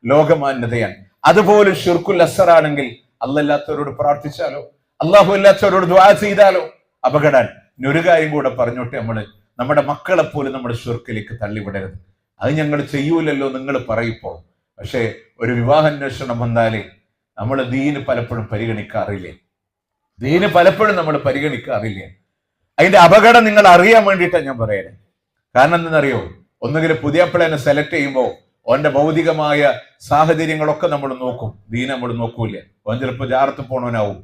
ലോകമാന്യതയാണ്. അതുപോലെ ഷിർക്കുൽ അസ്ഗറാണെങ്കിൽ അല്ലാത്തവരോട് പ്രാർത്ഥിച്ചാലോ, അള്ളാഹു അല്ലാത്തവരോട് ദുആ ചെയ്താലോ അപകടം. ഇനി ഒരു കാര്യം കൂടെ പറഞ്ഞോട്ടെ, നമ്മുടെ മക്കളെ പോലും നമ്മുടെ ഷിർക്കിലേക്ക് തള്ളിവിടരുത്. അത് ഞങ്ങൾ ചെയ്യൂലല്ലോ നിങ്ങൾ പറയിപ്പോ. പക്ഷേ ഒരു വിവാഹാന്വേഷണം വന്നാലേ നമ്മൾ ദീന് പലപ്പോഴും പരിഗണിക്കാറില്ലേ. അതിന്റെ അപകടം നിങ്ങൾ അറിയാൻ വേണ്ടിയിട്ടാണ് ഞാൻ പറയണേ. കാരണം എന്തെന്നറിയോ, ഒന്നുകിൽ പുതിയപ്പിളനെ സെലക്ട് ചെയ്യുമ്പോൾ ഓന്റെ ഭൗതികമായ സാഹചര്യങ്ങളൊക്കെ നമ്മൾ നോക്കും, ദീൻ നമ്മൾ നോക്കൂല. ഓൻ ചിലപ്പോൾ ജാറത്ത് പോണവനാവും,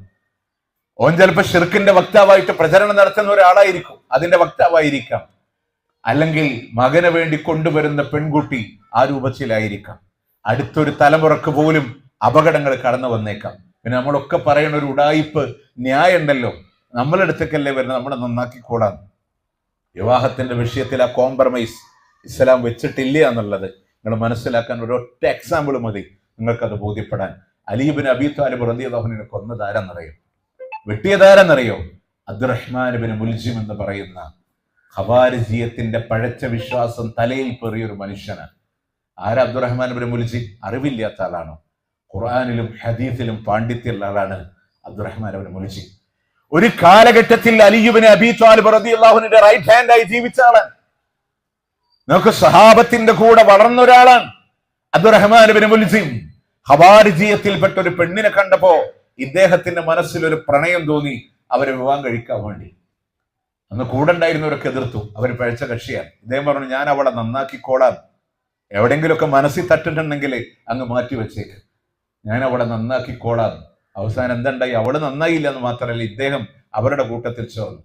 ഓൻ ചിലപ്പോൾ ഷിർക്കിന്റെ വക്താവായിട്ട് പ്രചരണം നടത്തുന്ന ഒരാളായിരിക്കും, അതിന്റെ വക്താവായിരിക്കാം. അല്ലെങ്കിൽ മകന് വേണ്ടി കൊണ്ടുവരുന്ന പെൺകുട്ടി ആ രൂപത്തിലായിരിക്കാം. അടുത്തൊരു തലമുറക്ക് പോലും അപകടങ്ങൾ കടന്നു വന്നേക്കാം. പിന്നെ നമ്മളൊക്കെ പറയുന്ന ഒരു ഉടായിപ്പ് ന്യായം ഉണ്ടല്ലോ, നമ്മളെടുത്തേക്കല്ലേ വരുന്നത്, നമ്മളെ നന്നാക്കിക്കൂടാൻ. വിവാഹത്തിന്റെ വിഷയത്തിൽ ആ കോംപ്രമൈസ് ഇസ്ലാം വെച്ചിട്ടില്ല എന്നുള്ളത് നിങ്ങൾ മനസ്സിലാക്കാൻ ഒരൊറ്റ എക്സാമ്പിൾ മതി നിങ്ങൾക്കത് ബോധ്യപ്പെടാൻ. അലി ഇബ്നു അബീ താലിബ് റളിയല്ലാഹു അൻഹു കൊന്നതാരെന്നറിയോ, വെട്ടിയതാരെന്നറിയോ? അബ്ദുറഹ്മാൻ ഇബ്നു മുൽജിം എന്ന് പറയുന്ന ഖവാരിജിയത്തിന്റെ പഴച്ച വിശ്വാസം തലയിൽ പേറിയൊരു മനുഷ്യനാണ്. ആരാ അബ്ദുറഹ്മാൻ ഇബ്നു മുൽജിം? അറിവില്ലാത്ത ആളാണോ? ഖുർആനിലും ഹദീസിലും പാണ്ഡിത്യമുള്ള ആളാണ്. അബ്ദുറഹ്മാൻ ഇബ്നു മുൽജിം. ഒരു കാലഘട്ടത്തിൽ അലി ഇബ്നു അബീ ത്വാലിബ് റളിയല്ലാഹു അൻഹുവിന്റെ റൈറ്റ് ഹാൻഡ് ആയി ജീവിച്ച ആളാണ്. നമുക്ക് സഹാബത്തിന്റെ കൂടെ വളർന്ന ഒരാളാണ് അബ്ദുറഹ്മാൻ ഇബ്നു മുൽജിം. ഖവാരിജിയത്തിൽപ്പെട്ട ഒരു പെണ്ണിനെ കണ്ടപ്പോ ഇദ്ദേഹത്തിന്റെ മനസ്സിൽ ഒരു പ്രണയം തോന്നി, അവരെ വിവാഹം കഴിക്കാൻ വേണ്ടി. അന്ന് കൂടെ ഉണ്ടായിരുന്നവരൊക്കെ എതിർത്തു, അവർ പഴച്ച കക്ഷിയാണ്. ഇദ്ദേഹം പറഞ്ഞു, ഞാൻ അവളെ നന്നാക്കിക്കോളാം, എവിടെയെങ്കിലുമൊക്കെ മനസ്സിൽ തട്ടിട്ടുണ്ടെങ്കിൽ അങ്ങ് മാറ്റി വെച്ചേക്ക്, ഞാൻ അവളെ നന്നാക്കിക്കോളാം. അവസാനം എന്തുണ്ടായി? അവള് നന്നായില്ല എന്ന് മാത്രമല്ല, ഇദ്ദേഹം അവരുടെ കൂട്ടത്തിൽ ചേർന്നു.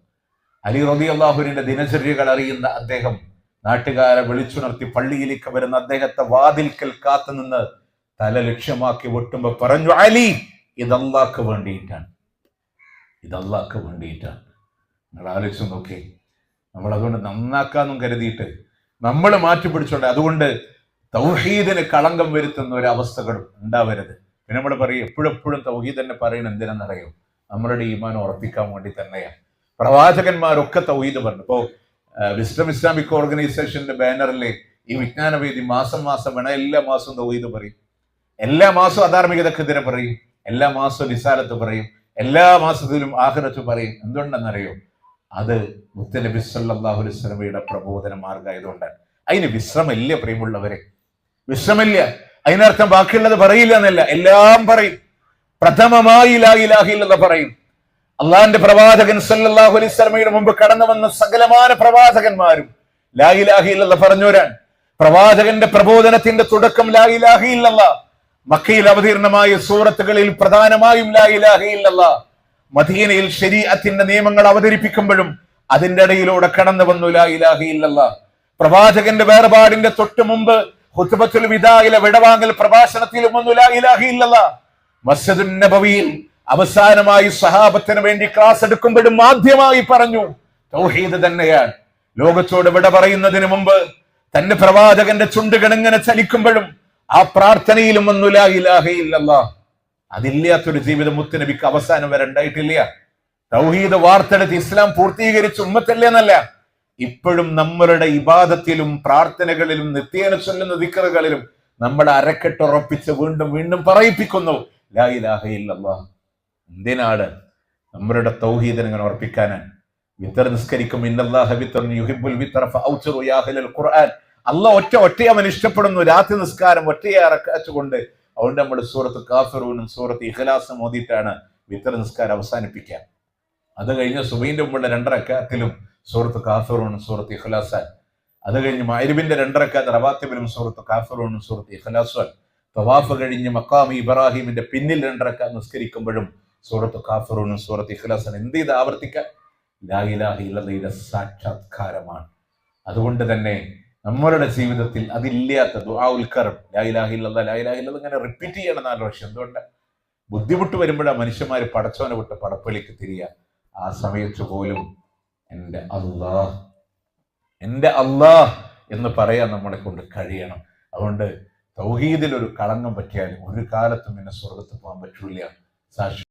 അലി റളിയല്ലാഹുവിന്റെ ദിനചര്യകൾ അറിയുന്ന അദ്ദേഹം നാട്ടുകാരെ വിളിച്ചുണർത്തി പള്ളിയിലേക്ക് വരുന്ന അദ്ദേഹത്തെ വാതിൽക്കൽ കാത്തുനിന്ന് തല ലക്ഷ്യമാക്കി വെട്ടുമ്പോ പറഞ്ഞു, അലി, ഇത് അല്ലാഹ്ക്ക് വേണ്ടിയിട്ടാണ്, ഇത് അല്ലാഹ്ക്ക് വേണ്ടിയിട്ടാണ്. നിങ്ങൾ ആലോചിച്ചു നോക്കി, നമ്മൾ അതുകൊണ്ട് നന്നാക്കാന്നും കരുതിയിട്ട് നമ്മൾ മാറ്റിപ്പിടിച്ചോണ്ട്, അതുകൊണ്ട് തൗഹീദിന് കളങ്കം വരുത്തുന്ന ഒരു അവസ്ഥകൾ ഉണ്ടാവരുത്. പിന്നെ നമ്മൾ പറയും, എപ്പോഴെപ്പോഴും തൗഹീദ് തന്നെ പറയുന്നത് എന്തിനെന്നറിയോ? നമ്മളുടെ ഈമാൻ ഉറപ്പിക്കാൻ വേണ്ടി തന്നെയാണ്. പ്രവാചകന്മാരൊക്കെ തൗഹീദ് പറഞ്ഞു. ഇപ്പോ വിസ്ഡം ഇസ്ലാമിക് ഓർഗനൈസേഷന്റെ ബാനറിലെ ഈ വിജ്ഞാനവേദി മാസം വേണം, എല്ലാ മാസവും തൗഹീദ് പറയും, എല്ലാ മാസവും അധാർമികതക്കെതിരെ പറയും, എല്ലാ മാസവും റിസാലത്ത് പറയും, എല്ലാ മാസത്തിലും ആഖിറത്ത് പറയും. എന്തുകൊണ്ടെന്നറിയോ? അത് മുത്തനബി സല്ലല്ലാഹു അലൈഹി വസല്ലമയുടെ പ്രബോധന മാർഗമായതുകൊണ്ടാണ്. അതിന് വിശ്രമില്ല പ്രിയമുള്ളവരെ, വിശ്രമില്ല. അതിനർത്ഥം ബാക്കിയുള്ളത് പറയില്ല എന്നല്ല, എല്ലാം പറയും. പ്രഥമമായി ലാ ഇലാഹ ഇല്ലല്ലാഹ് പറയും. അള്ളാഹിന്റെ പ്രവാചകൻ സല്ലല്ലാഹു അലൈഹി വസല്ലമയുടെ മുമ്പ് കടന്നു വന്ന സകലമാന പ്രവാചകന്മാരും ലാ ഇലാഹ ഇല്ലല്ലാഹ് പറഞ്ഞവരാണ്. പ്രവാചകന്റെ പ്രബോധനത്തിന്റെ തുടക്കം ലാ ഇലാഹ ഇല്ലല്ലാഹ്. മക്കയിൽ അവതീർണമായ സൂറത്തുകളിൽ പ്രധാനമായും ലാ ഇലാഹ ഇല്ലല്ലാഹ്. മദീനയിൽ ശരീഅത്തിന്റെ നിയമങ്ങൾ അവതരിപ്പിക്കുമ്പോഴും അതിന്റെ ഇടയിലൂടെ കടന്നു വന്നു ലാ ഇലാഹ ഇല്ലല്ലാഹ്. പ്രവാചകന്റെ വേർപാടിന്റെ തൊട്ട് മുമ്പ് ഖുത്ബത്തുൽ വിദായിലെ വിടവാങ്ങൽ പ്രഭാഷണത്തിലും വന്നു ലാ ഇലാഹ ഇല്ലല്ലാഹ്. മസ്ജിദുൻ നബവിയിൽ അവസാനമായി സഹാബത്തിന് വേണ്ടി ക്ലാസ് എടുക്കുമ്പോഴും ആദ്യമായി പറഞ്ഞു തൗഹീദ് തന്നെയാണ്. ലോകത്തോട് വിട പറയുന്നതിന് മുമ്പ് തന്റെ പ്രവാചകന്റെ ചുണ്ടുകൾ എങ്ങനെ ചലിക്കുമ്പോഴും ആ പ്രാർത്ഥനയിലും വന്നു ലാ ഇലാഹ ഇല്ലല്ലാഹ്. അതില്ലാത്തൊരു ജീവിതം മുത്തുനബിക്ക് അവസാനം വരെ ഉണ്ടായിട്ടില്ല. തൗഹീദ് വാർത്തെടുത്ത് ഇസ്ലാം പൂർത്തീകരിച്ച ഉമ്മത്തല്ലേ എന്നല്ല, ഇപ്പോഴും നമ്മളുടെ ഇബാദത്തിലും പ്രാർത്ഥനകളിലും നിത്യേന ചൊല്ലുന്ന ദിക്റുകളിലും നമ്മുടെ അരക്കെട്ടുറപ്പിച്ച് വീണ്ടും വീണ്ടും പറയിപ്പിക്കുന്നു ലാ ഇലാഹ ഇല്ലല്ലാഹ്. എന്തിനാണ്? നമ്മളുടെ തൗഹീദിനെ ഇങ്ങനെ ഉറപ്പിക്കാനാണ്. വിത്തർ നിസ്കരിക്കും, ഇന്നല്ലാഹ വിത്തറുൻ യുഹിബ്ബുൽ വിത്തറ ഫഔതിറു യാ അഹ്ലൽ ഖുർആൻ. അല്ലാഹ് ഒറ്റ അവൻ ഇഷ്ടപ്പെടുന്നു. രാത്രി നിസ്കാരം ഒറ്റയെ റക്അത്തുകൊണ്ട്. അതുകൊണ്ട് നമ്മൾ സൂറത്ത് കാഫിറൂനും സൂറത്ത് ഇഖ്ലാസും ഓതിയിട്ടാണ് വിത്തർ നിസ്കാരം അവസാനിപ്പിക്കുക. അത് കഴിഞ്ഞ് സുബഹിന്റെ മുമ്പുള്ള 2 റക്അത്തിലും സൂറത്ത് കാഫിറൂനും സൂറത്ത് ഇഖ്ലാസാൻ. അത് കഴിഞ്ഞ് മഗ്രിബിന്റെ 2 റക്അത്ത് റവാത്തിബിലും സൂറത്ത് കാഫിറൂനും സൂറത്ത് ഇഖ്ലാസുൻ. തവാഫ് കഴിഞ്ഞ് മഖാം ഇബ്രാഹിമിന്റെ പിന്നിൽ 2 റക്അത്ത് നിസ്കരിക്കുമ്പോഴും സൂറത്ത് കാഫിറൂനും സൂറത്ത് ഇഖ്ലാസാൻ. എന്ത് ഇത് ആവർത്തിക്കാൻ? ലാ ഇലാഹ ഇല്ലല്ലാഹയുടെ സാക്ഷാത്കാരമാണ്. അതുകൊണ്ട് തന്നെ നമ്മളുടെ ജീവിതത്തിൽ അതില്ലാത്ത ദുആഉൽ കർബ്, ലാ ഇലാഹ ഇല്ലല്ലാഹ് ലാ ഇലാഹ ഇല്ലല്ലാഹ് ഇങ്ങനെ റിപ്പീറ്റ് ചെയ്യണം 4 പ്രാവശ്യം. എന്തുകൊണ്ട്? ബുദ്ധിമുട്ട് വരുമ്പോഴാണ് മനുഷ്യന്മാര് പടച്ചവനെ വിട്ട് പടപ്പലിക്ക് തിരിയുക. ആ സമയത്ത് പോലും എൻ്റെ അല്ലാഹ് എന്ന് പറയാൻ നമ്മളെ കൊണ്ട് കഴിയണം. അതുകൊണ്ട് തൗഹീദിൽ ഒരു കളങ്കം പറ്റിയാൽ ഒരു കാലത്തും പിന്നെ സ്വർഗത്ത് പോകാൻ പറ്റൂല. സാക്ഷി